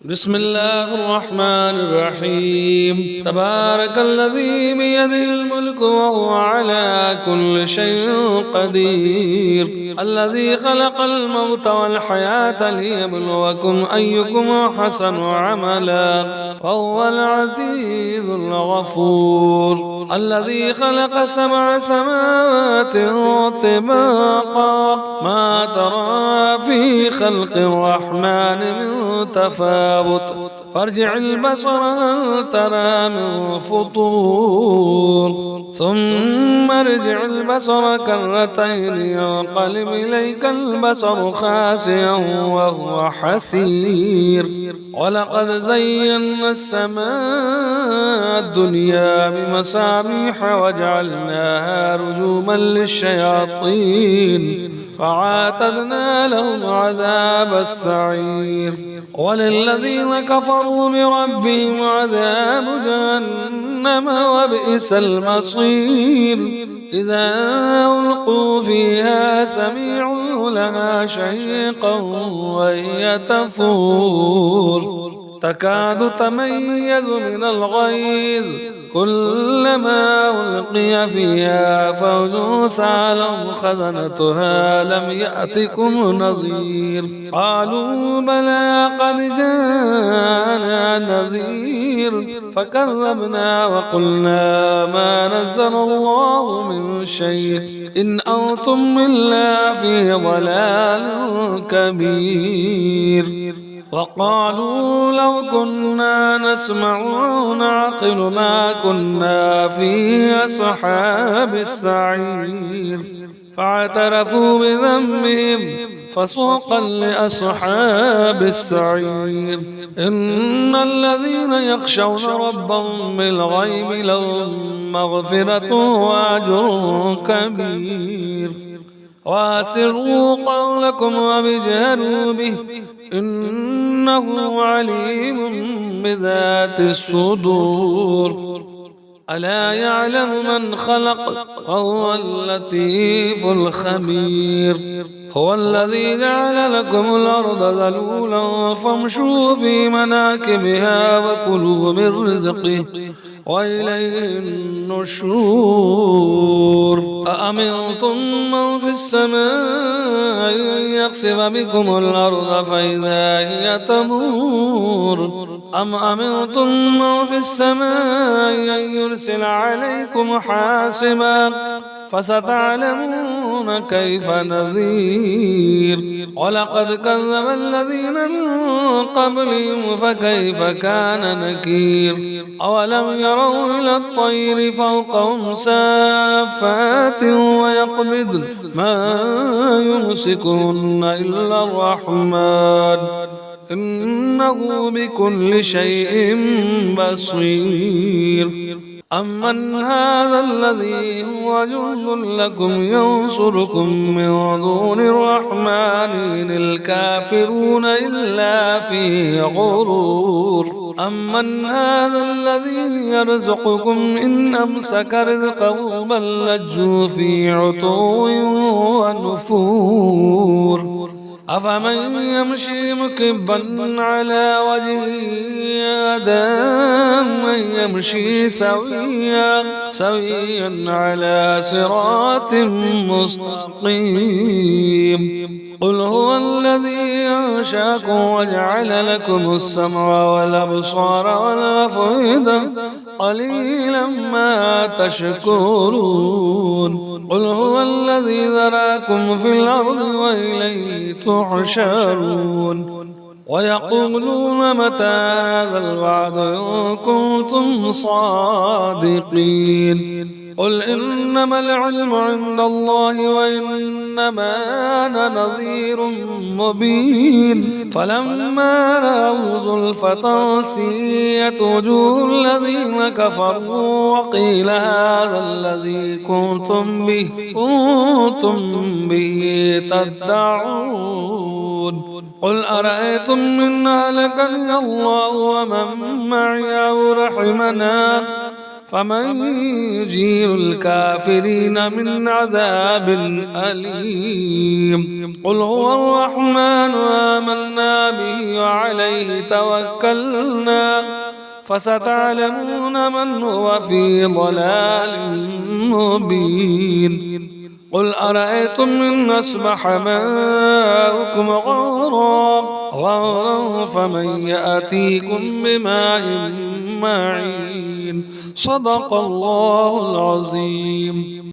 بسم الله الرحمن الرحيم. تبارك الذي بيده الملك وهو على كل شيء قدير، الذي خلق الموت والحياة ليبلوكم أيكم أحسن عملا وهو العزيز الغفور، الذي خلق 7 سماوات طباقا ما ترى في خلق الرحمن من تفاوت فارجع البصر هل ترى من فطور ثم ارجع البصر كرتين ينقلب إليك البصر خاسئا وهو حسير. ولقد زينا السماء الدنيا بمصابيح وجعلناها رجوما للشياطين فأعتدنا لهم عذاب السعير. وللذين كفروا بربهم عذاب جهنم وبئس المصير. إذا ألقوا فيها سمعوا لها شهيقا وهي تفور تكاد تميز من الغيظ كلما ألقي فيها فوج سألهم خزنتها لم يأتكم نذير قالوا بلى قد جاءنا نذير فكذبنا وقلنا ما نزل الله من شيء إن أنتم إلا في ضلال كبير. وقالوا لو كنا نسمع أو نعقل ما كنا في أصحاب السعير فاعترفوا بذنبهم فسوقا لأصحاب السعير. إن الذين يخشون ربهم بالغيب لهم مغفرة وأجر كبير. وأسروا قولكم وبجهروا به إنه عليم بذات الصدور. ألا يعلم من خلق وهو اللطيف الخبير. هو الذي جعل لكم الأرض ذلولا فامشوا في مناكبها وكلوا من رزقه وإليه النشور. أأمنتم من في السماء أن يخسف بكم الأرض فإذا هي تمور أم أمنتم من في السماء أن يرسل عليكم حاسبا فستعلمون كيف نذير. ولقد كذب الذين من قبلهم فكيف كان نكير. أولم يروا إلى الطير فوقهم سافات ويقبضن ما يمسكهن إلا الرحمن إنه بكل شيء بصير. أمن هذا الذي هو جند لكم ينصركم من دون الرحمن إن الكافرون إلا في غرور. أمن هذا الذي يرزقكم إن أمسك رزقه بل لجوا في عتو ونفور. أفمن يمشي مكبا على وجهه أهدى من يمشي سويا على صراط مستقيم. قل هو الذي أنشأكم وجعل لكم السمع والأبصار والأفئدة قليلا ما تشكرون. قل هو الذي ذراكم في الأرض وإليه تحشرون. ويقولون متى هذا الوعد إن كنتم صادقين. قل إنما العلم عند الله وإنما أنا نذير مبين. فلما رأوا زلفة سيئت وجوه الذين كفروا وقيل هذا الذي كنتم به تدعون. قل أرأيتم إن هلكني الله ومن معي أو رحمنا فمن يجير الكافرين من عذاب أليم قل هو الرحمن آمنا به وعليه توكلنا فستعلمون من هو في ضلال مبين قل أرأيتم إن أصبح ماؤكم غورا فمن يأتيكم بماء معين صدق الله العظيم.